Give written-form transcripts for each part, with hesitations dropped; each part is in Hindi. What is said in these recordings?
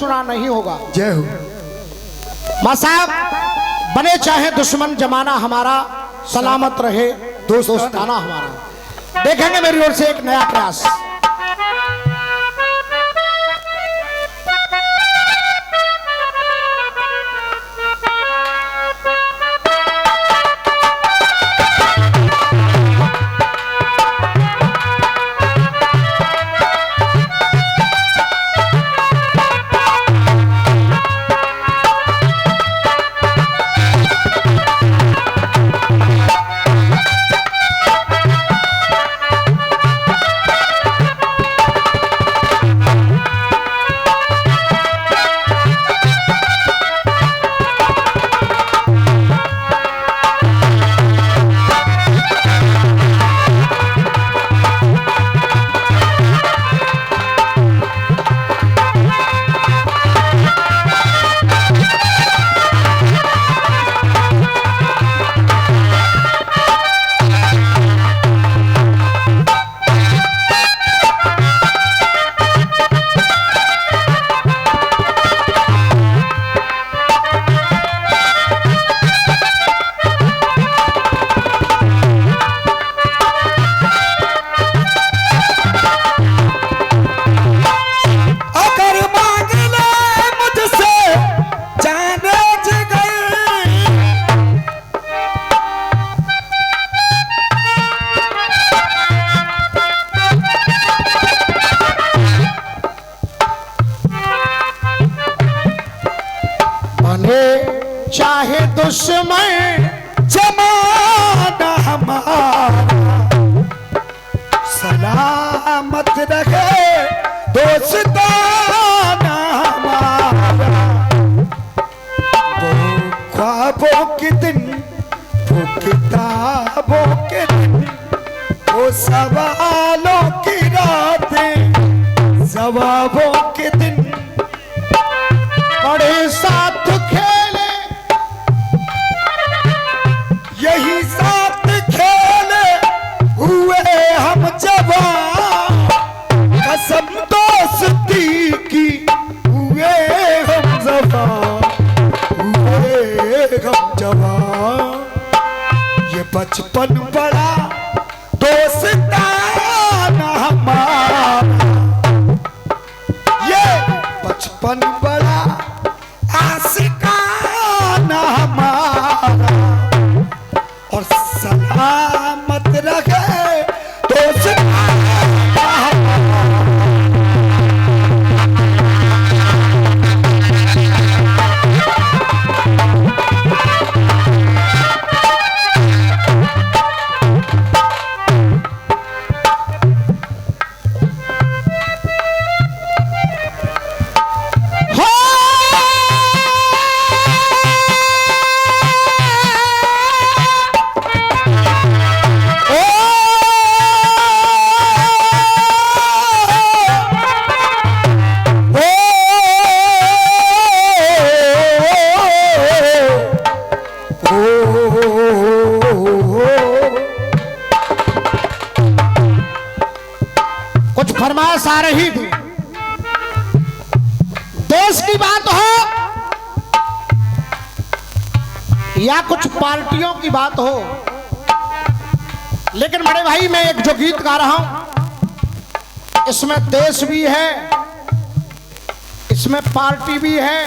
चुना नहीं होगा। जय हो मां साहब, बने चाहे दुश्मन जमाना हमारा, सलामत रहे दोस्ताना हमारा। देखेंगे मेरी ओर से एक नया प्रयास। चाहे दुश्मन जमाना हमारा, सलामत रहे दोस्ताना हमारा। वो ख्वाबों के दिन, वो किताबों के दिन, वो सवालों की रातें, जवाबों के दिन, बड़े साथ खेले यही साथ खेले हुए हम जवान। कसम दोस्ती की हुए हम जवान, हुए हम जवान। ये बचपन बड़ा दोस्ताना हमारा, ये बचपन बड़ा आशिकाना हमारा। और सलामत रहे दोस्ताना हमारा। कुछ फरमाइश आ रही थी, देश की बात हो या कुछ पार्टियों की बात हो, लेकिन बड़े भाई मैं एक जो गीत गा रहा हूं इसमें देश भी है, इसमें पार्टी भी है।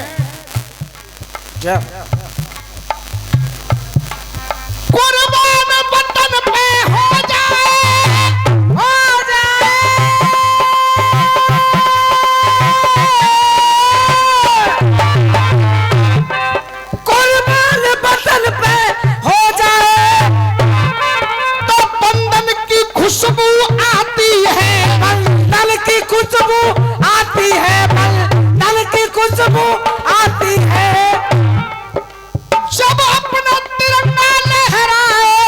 कुर्बान वतन पे हो जाए, हो जाए। कुर्बान वतन पे हो जाए तो बंधन की खुशबू आती है, बंधन की खुशबू आती है, बंधन की खुशबू आती है। जब अपना तिरंगा लहराए,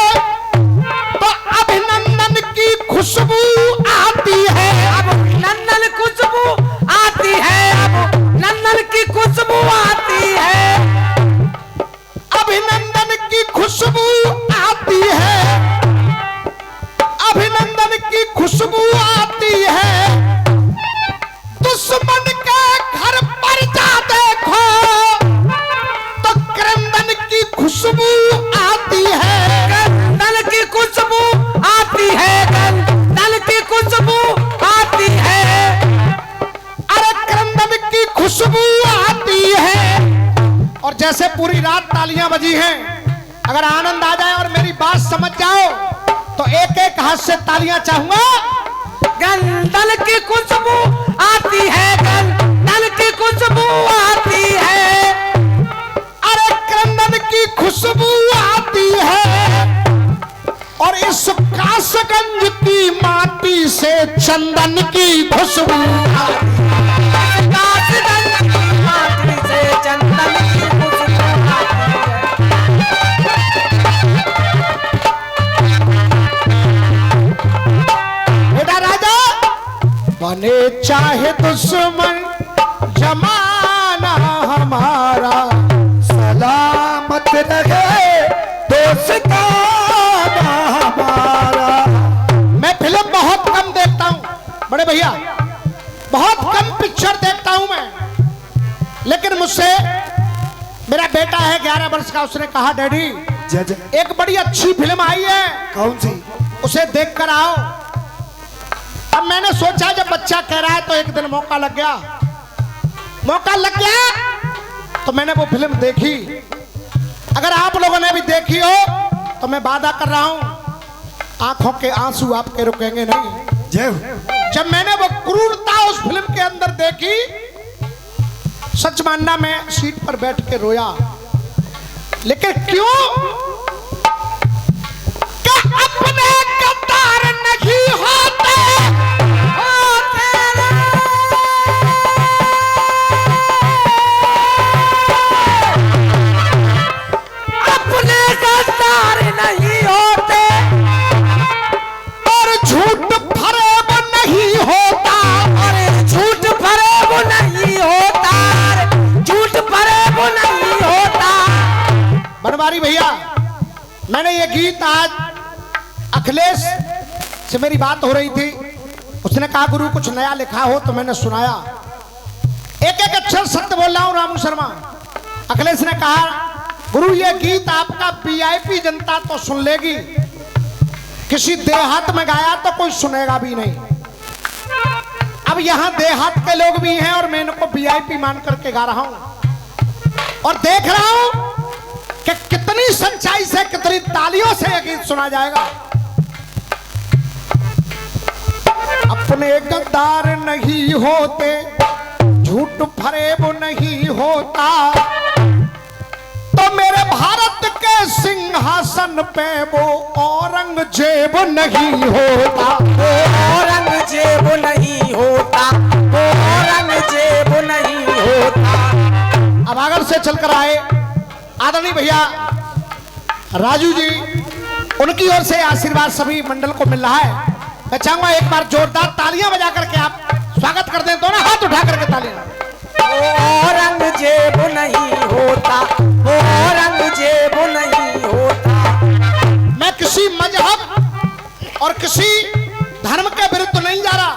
जैसे पूरी रात तालियां बजी हैं, अगर आनंद आ जाए और मेरी बात समझ जाओ तो एक एक हाथ से तालियां चाहूंगा। गंदल की खुशबू आती है, गंदल की खुशबू आती है, अरे गंदल की खुशबू आती है और इस कासगंज की माटी से चंदन की खुशबू आती है। कासगंज की माटी से चंदन की खुशबू आती है। बेटा राजा बने चाहे दुश्मन जमाना हमारा, सलामत रहे दोस्ताना हमारा। मैं फिल्म बहुत कम देखता हूं बड़े भैया, बहुत कम पिक्चर देखता हूं मैं, लेकिन मुझसे मेरा बेटा है 11 वर्ष का, उसने कहा डैडी एक बड़ी अच्छी फिल्म आई है, कौन सी? उसे देख कर आओ। अब मैंने सोचा जब बच्चा कह रहा है तो एक दिन मौका लग गया, मौका लग गया तो मैंने वो फिल्म देखी। अगर आप लोगों ने भी देखी हो तो मैं वादा कर रहा हूं आंखों के आंसू आपके रुकेंगे नहीं। जब मैंने वो क्रूरता उस फिल्म के अंदर देखी, सच मानना मैं सीट पर बैठ के रोया। लेकिन क्यों? कि अपने गद्दार नहीं होते, अपने गद्दार नहीं होते और झूठ फरेब नहीं होता, और झूठ फरेब नहीं होता, झूठ फरेब नहीं होता। बनवारी भैया, मैंने ये गीत आज अखिलेश से मेरी बात हो रही थी, उसने कहा गुरु कुछ नया लिखा हो तो मैंने सुनाया। एक एक अक्षर सत्य बोल रहा हूं रामू शर्मा। अखिलेश ने कहा गुरु ये गीत आपका वीआईपी जनता तो सुन लेगी, किसी देहात में गाया तो कोई सुनेगा भी नहीं। अब यहां देहात के लोग भी हैं और मैं इनको वीआईपी मान करके गा रहा हूं और देख रहा हूं कि कितनी सच्चाई से, कितनी तालियों से यह गीत सुना जाएगा। अपने गद्दार नहीं होते, झूठ फरेब नहीं होता, तो मेरे भारत के सिंहासन पे वो औरंगजेब नहीं होता, औरंगजेब नहीं होता, औरंगजेब नहीं होता। अब आगे से चलकर आए आदरणीय भैया राजू जी, उनकी ओर से आशीर्वाद सभी मंडल को मिल रहा है। मैं चाहूंगा एक बार जोरदार तालियां बजा करके आप स्वागत कर दें, दोनों हाथ उठा करके तालियां। औरंगजेब नहीं होता, औरंगजेब नहीं होता। मैं किसी मजहब और किसी धर्म के विरुद्ध नहीं जा रहा,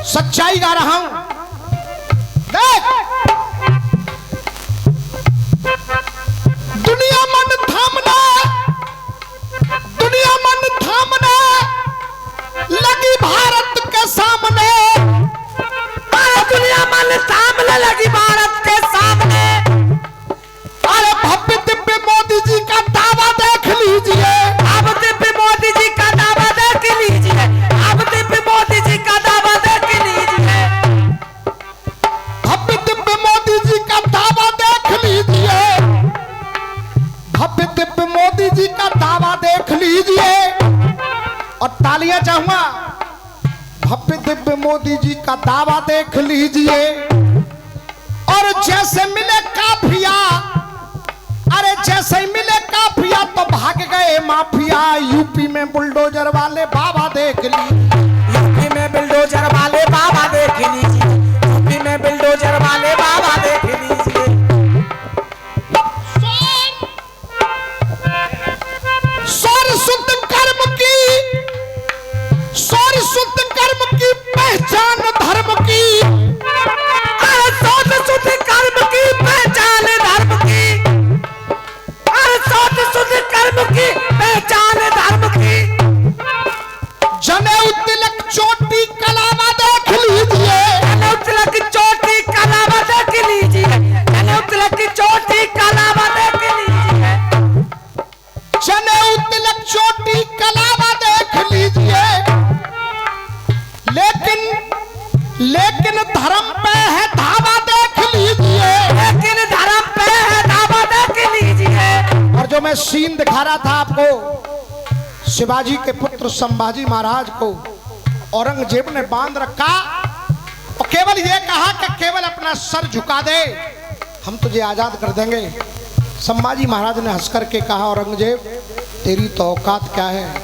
सच्चाई गा रहा हूं। देख दुनिया मन थामना, दुनिया मन थामना लगी भारत के सामने, दुनिया मन सामने लगी भारत के सामने। अरे भव्य दिव्य मोदी जी का दावा देख लीजिए, अब दिव्य मोदी जी का दावा देख लीजिए, अब दिव्य मोदी जी का दावा देख लीजिए, भव्य दिव्य मोदी जी का दावा देख लीजिए, भव्य दिव्य मोदी जी का दावा देख लीजिए। और तालियां चाहूंगा, भव्य दिव्य मोदी जी का दावा देख लीजिए। और जैसे मिले काफिया, अरे जैसे ही मिले काफिया तो भाग गए माफिया, यूपी में बुलडोजर वाले बाबा देख लीजिए, यूपी में बुलडोजर वाले बाबा देख लीजिए, यूपी में बुलडोजर वाले बाबा देख लीजिए। सौर शुद्ध कर्म की, सौर शुद्ध कर्म की पहचान धर्म की, अरे सौर शुद्ध कर्म की पहचान धर्म की, अरे सौर शुद्ध कर्म की पहचान धर्म की। जनेऊ तिलक चोटी कलावा देख लीजिए, जनेऊ तिलक चोटी कलावा देख लीजिए, तिलक की चोटी कलावा देख लीजिए, जनेऊ तिलक चोटी कलावा देख लीजिए, लेकिन धर्म पे है धावा देख लीजिए, लेकिन धर्म पे है धावा देख लीजिए। और जो मैं सीन दिखा रहा था आपको, शिवाजी के पुत्र संभाजी महाराज को औरंगजेब ने बांध रखा और केवल ये कहा कि केवल अपना सर झुका दे, हम तुझे आजाद कर देंगे। संभाजी महाराज ने हंस करके कहा, औरंगजेब तेरी तो औकात क्या है,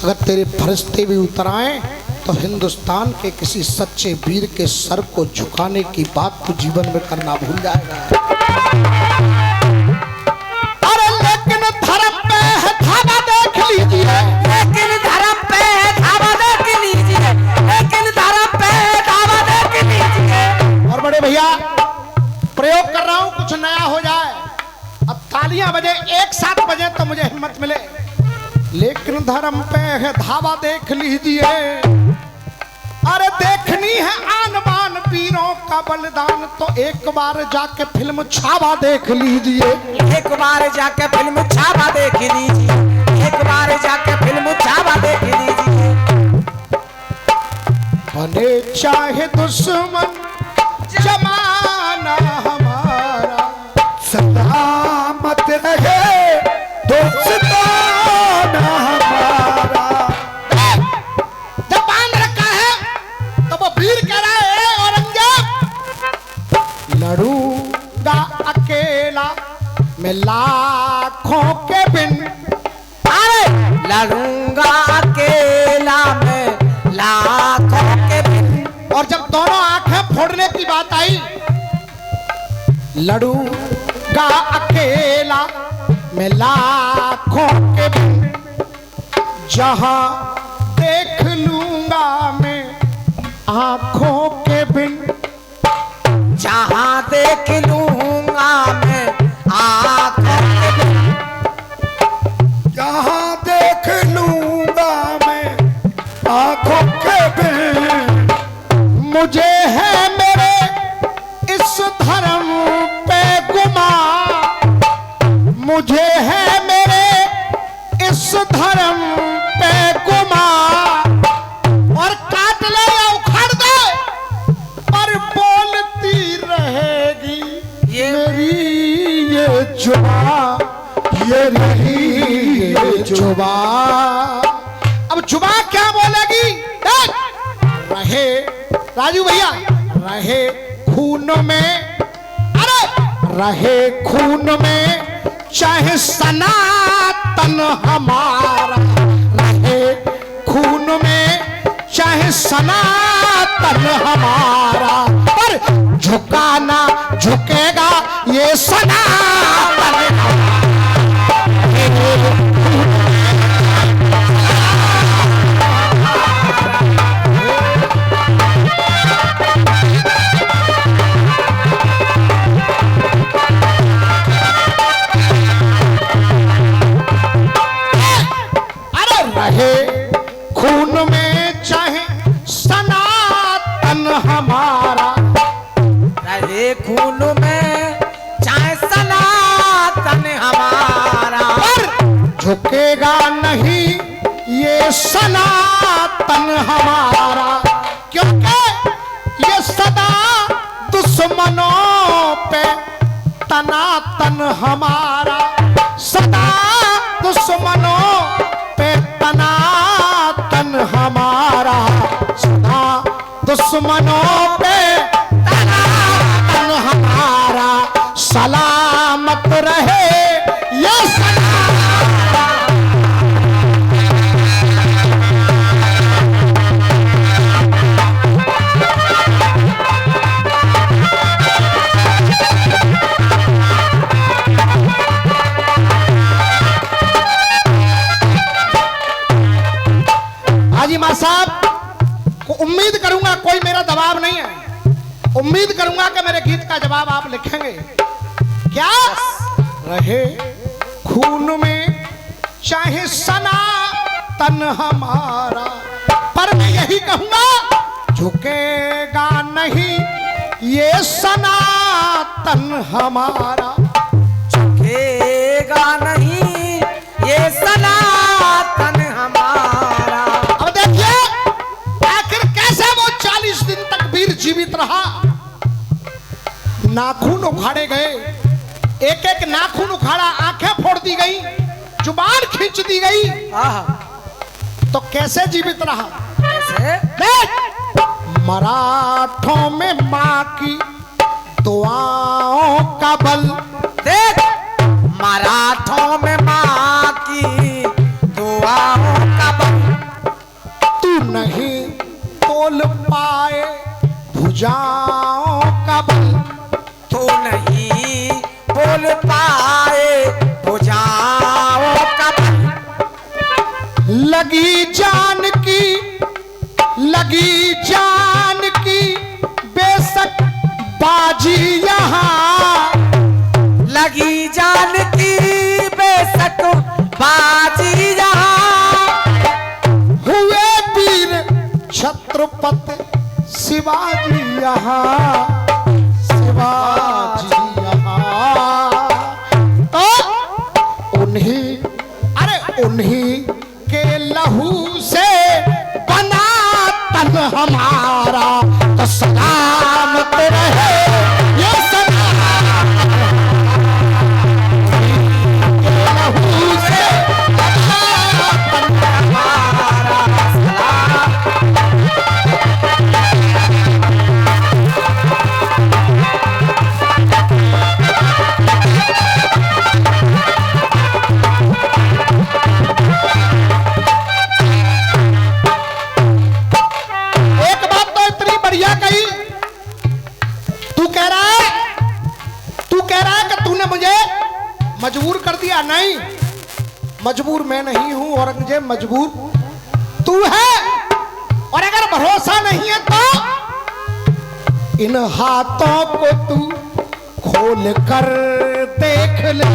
अगर तेरे फरिश्ते भी उतर आए तो हिंदुस्तान के किसी सच्चे वीर के सर को झुकाने की बात तू जीवन में करना भूल जाएगा। अरे लेकिन धर्म पे है धावा देख लीजिए, लेकिन धर्म पे है धावा देख लीजिए, लेकिन धर्म पे है धावा देख लीजिए। और बड़े भैया प्रयोग कर रहा हूं, कुछ नया हो जाए। अब तालियां बजे, एक साथ बजे तो मुझे हिम्मत मिले। लेकिन धर्म पे है धावा देख लीजिए, अरे देखनी है आन बान वीरों का बलिदान तो एक बार जाके फिल्म छावा देख लीजिए, एक बार जाके फिल्म छावा देख लीजिए, एक बार जाके फिल्म छावा देख लीजिए। बने चाहे दुश्मन जमाना हमारा, सलामत रहे दोस्ताना हमारा। जब बांध रखा है तो वो वीर कह रहा है, औरंगजेब लड़ूंगा अकेला मैं लाखों के बिन, अरे लड़ूंगा अकेला मैं लाखों के बिन। और जब दोनों आंखें फोड़ने की बात आई, लड़ूंगा अकेला मैं लाखों के बिन, जहां देख लूंगा मैं आंखों के बिन, जहां देख लूंगा मैं आंखों के बिन, जहाँ देख लूंगा मैं आंखों के बिन। मुझे है मेरे इस धर्म पे गुमान, मुझे है मेरे इस धर्म पे गुमान, और काट ले या उखाड़ दे पर बोलती रहेगी ये मेरी ये जुबान, ये रही ये जुबान। अब जुबान क्या बोलेगी? देख, रहे राजू भैया, रहे खून में, अरे रहे खून में चाहे सनातन हमारा, रहे खून में चाहे सनातन हमारा, पर झुकाना झुकेगा ये सनातन हमारा। रहे खून में चाहे सनातन हमारा, रहे खून में चाहे सनातन हमारा, पर झुकेगा नहीं ये सनातन हमारा, क्योंकि ये सदा दुश्मनों पे तनातन हमारा, सदा दुश्मनों पे तनातन हमारा, सदा दुश्मनों पे तनातन हमारा। सलामत रहे ये हाजी मां साहब को उम्मीद करूंगा कोई मेरा दबाव नहीं है, उम्मीद करूंगा कि मेरे गीत का जवाब आप लिखेंगे। क्या रहे खून में चाहे सनातन हमारा, पर मैं यही कहूंगा झुकेगा नहीं ये सनातन तन हमारा। झुकेगा नहीं ये सनातन हमारा। अब देखिए आखिर कैसे वो 40 दिन तक वीर जीवित रहा। नाखून उखाड़े गए, एक एक नाखून उखाड़ा, आंखें फोड़ दी गई, जुबान खींच दी गई, तो कैसे जीवित रहा? कैसे? देख मराठों में मां की दुआओं का बल। देख मराठों में मां की दुआओं का बल। तू नहीं तोल पाए भुजाओं का बल। तू नहीं बोल पाए भुजाओं का बल। लगी जान की बेशक बाजी यहाँ। लगी जान की बेशक बाजी यहाँ। हुए वीर छत्रपति शिवाजी यहाँ, शिवाजी यहाँ। तो उन्हीं के लहू से बना तन हमारा। तो सलामत रहे ये सनातन, के लहू से बना तन हमारा। मजबूर कर दिया। नहीं, मजबूर मैं नहीं हूं औरंगजेब, मजबूर तू है। और अगर भरोसा नहीं है तो इन हाथों को तू खोल कर देख ले।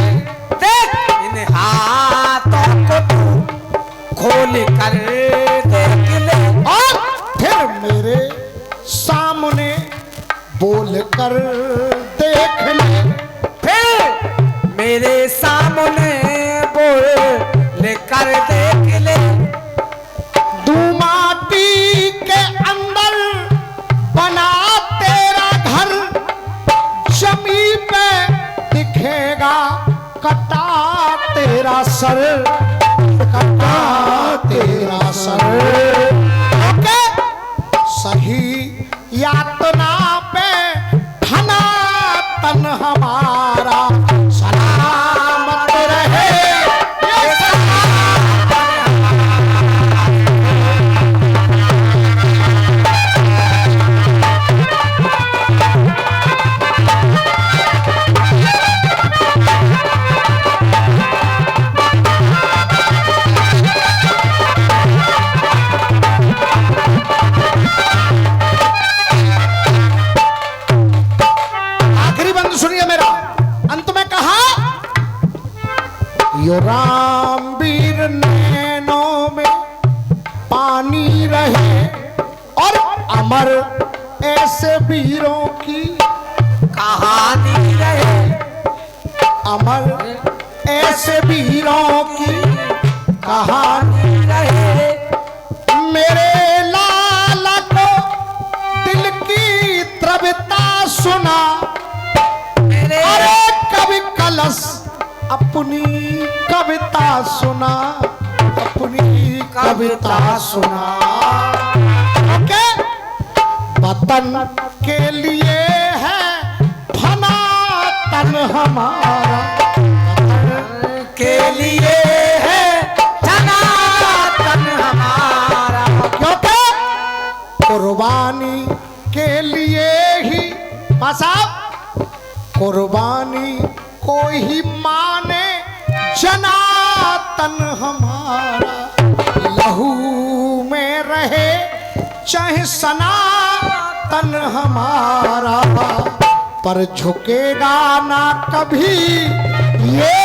देख इन हाथों को तू खोल कर देख ले। और फिर मेरे सामने बोल कर देख ले। फिर मेरे सामने बोल कर देख ले। तू माटी के अंदर बना तेरा घर, जमी पे दिखेगा कटा तेरा सर, कटा तेरा सर। ओके? सही यातना पे ठना तन हमारा। सलामत रहे ये सनातन यो राम वीर नैनों में पानी रहे और अमर ऐसे वीरों की कहानी रहे। अमर ऐसे वीरों की कहानी रहे। मेरे लाला को दिल की द्रविता सुना। मेरे अरे कभी कलश अपनी कविता सुना, अपनी कविता सुना। ओके? वतन के लिए है फना तन हमारा, वतन के लिए है सनातन हमारा। क्योंकि कुर्बानी के लिए ही साहब, कुर्बानी को ही माने जनातन हमारा। लहू में रहे चाहे सनातन हमारा, पर झुकेगा ना कभी ये